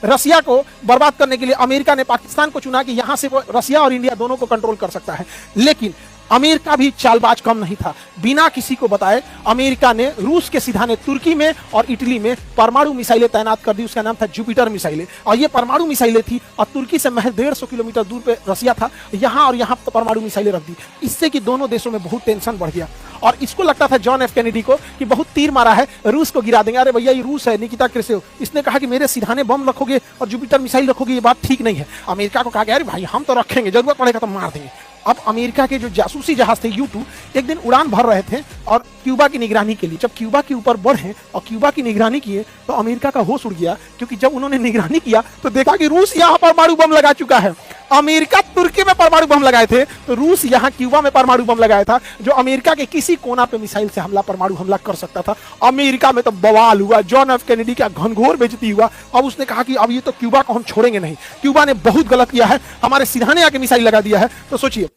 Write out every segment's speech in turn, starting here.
रसिया को बर्बाद करने के लिए अमेरिका ने पाकिस्तान को चुना कि यहां से वो रसिया और इंडिया दोनों को कंट्रोल कर सकता है। लेकिन अमेरिका भी चालबाज कम नहीं था। बिना किसी को बताए अमेरिका ने रूस के सिधाने तुर्की में और इटली में परमाणु मिसाइलें तैनात कर दी। उसका नाम था जुपिटर मिसाइलें, और ये परमाणु मिसाइलें थी, और तुर्की से महज 150 किलोमीटर दूर पे रसिया था, यहां और यहां परमाणु मिसाइलें रख दी। इससे कि दोनों देशों में बहुत टेंशन बढ़ गया, और इसको लगता था जॉन एफ कैनेडी को कि बहुत तीर मारा है, रूस को गिरा देंगे। अरे भैया ये रूस है, निकिता क्रुश्चेव, इसने कहा कि मेरे सिधाने बम रखोगे और जुपिटर मिसाइल रखोगे, ये बात ठीक नहीं है। अमेरिका को कहा गया अरे भाई हम तो रखेंगे, जरूरत पड़ेगा तो मार देंगे। अब अमेरिका के जो जासूसी जहाज थे U-2 एक दिन उड़ान भर रहे थे और क्यूबा की निगरानी के लिए, जब क्यूबा के ऊपर बढ़े और क्यूबा की निगरानी किए तो अमेरिका का होश उड़ गया, क्योंकि जब उन्होंने निगरानी किया तो देखा कि रूस यहाँ परमाणु बम लगा चुका है। अमेरिका तुर्की में परमाणु बम लगाए थे तो रूस यहाँ क्यूबा में परमाणु बम लगाया था, जो अमेरिका के किसी कोना पे मिसाइल से हमला, परमाणु हमला कर सकता था। अमेरिका में तो बवाल हुआ, जॉन एफ कैनेडी का घनघोर बेइज्जती हुआ। अब उसने कहा कि अब ये तो क्यूबा को हम छोड़ेंगे नहीं, क्यूबा ने बहुत गलत किया है, हमारे सिरहाने आके मिसाइल लगा दिया है। तो सोचिए,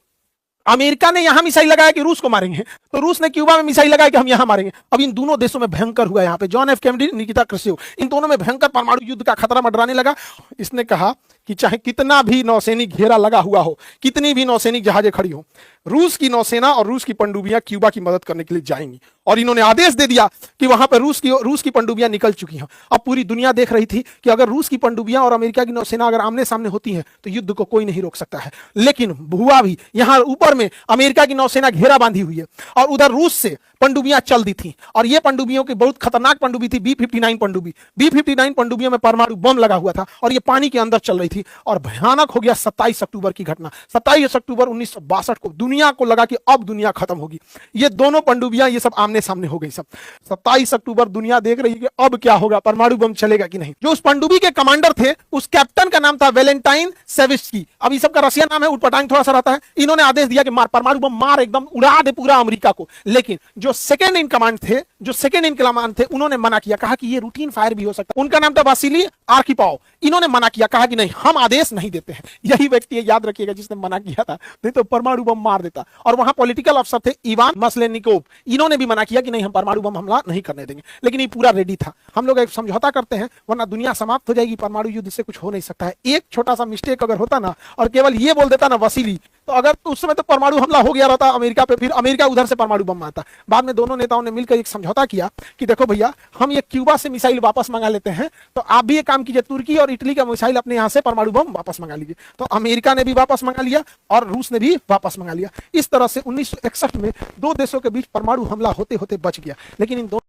अमेरिका ने यहां मिसाइल लगाया कि रूस को मारेंगे, तो रूस ने क्यूबा में मिसाइल लगाया कि हम यहां मारेंगे। अब इन दोनों देशों में भयंकर हुआ, यहां पे John F Kennedy, Nikita Khrushchev, इन दोनों में भयंकर परमाणु युद्ध का खतरा मंडराने लगा। इसने कहा कि चाहे कितना भी नौसैनिक घेरा लगा हुआ हो, कितनी भी नौसैनिक जहाजें खड़ी हो, रूस की नौसेना और रूस की पनडुब्बियां क्यूबा की मदद करने के लिए जाएंगी। और इन्होंने आदेश दे दिया कि वहां पर रूस की पनडुब्बियां निकल चुकी हैं। अब पूरी दुनिया देख रही थी कि अगर रूस की पनडुब्बियां और अमेरिका की नौसेना अगर आमने सामने होती है तो युद्ध को कोई नहीं रोक सकता है। लेकिन हुआ भी, यहां ऊपर में अमेरिका की नौसेना घेरा बांधी हुई है और उधर रूस से पनडुब्बियां चल दी थी, और ये पनडुब्बियों की बहुत खतरनाक पनडुब्बी थी, B-59 पनडुब्बी। B-59 पनडुब्बियों में परमाणु बम लगा हुआ था और ये पानी के अंदर चल रही थी। और भयानक हो गया 27 अक्टूबर की घटना। 27 अक्टूबर 1962 को दुनिया को लगा कि अब दुनिया खत्म होगी। ये दोनों पनडुब्बियां ये सब आमने सामने हो गई। सब 27 अक्टूबर दुनिया देख रही है कि अब क्या होगा, परमाणु बम चलेगा कि नहीं। जो उस पनडुब्बी के कमांडर थे, उस कैप्टन का नाम था वेलेंटाइन सेविस्की। अब ये सब का रसिया नाम है, उटपटांग थोड़ा सा रहता है। इन्होंने आदेश दिया कि मार, परमाणु बम मार, एकदम उड़ा दे पूरा अमेरिका को। लेकिन जो सेकंड इन कमांड थे, उन्होंने मना किया, कहा कि ये रूटीन फायर भी हो सकता है। उनका नाम था वासिली आर्खिपाव। इन्होंने मना किया, कहा कि नहीं, हम आदेश नहीं देते हैं। यही व्यक्ति याद रखिएगा जिसने मना किया था, नहीं तो परमाणु बम मार देता। और वहां पॉलिटिकल अफसर थे इवान मसलेनिकोव, इन्होंने भी मना किया कि नहीं, हम परमाणु बम हमला नहीं करने देंगे। लेकिन ये पूरा रेडी था, हम लोग एक समझौता करते हैं वरना दुनिया समाप्त हो जाएगी, परमाणु युद्ध से कुछ हो नहीं सकता है। एक छोटा सा मिस्टेक अगर होता ना, और केवल ये बोल देता ना वसीली, तो अगर तो उस समय तो परमाणु हमला हो गया रहता अमेरिका पे, फिर अमेरिका उधर से परमाणु बम मारता। बाद में दोनों नेताओं ने मिलकर एक समझौता किया कि देखो भैया, हम ये क्यूबा से मिसाइल वापस मंगा लेते हैं, तो आप भी एक काम कीजिए, तुर्की और इटली का मिसाइल अपने यहां से परमाणु बम वापस मंगा लीजिए। तो अमेरिका ने भी वापस मंगा लिया और रूस ने भी वापस मंगा लिया। इस तरह से 1961 में दो देशों के बीच परमाणु हमला होते होते बच गया। लेकिन इन दोनों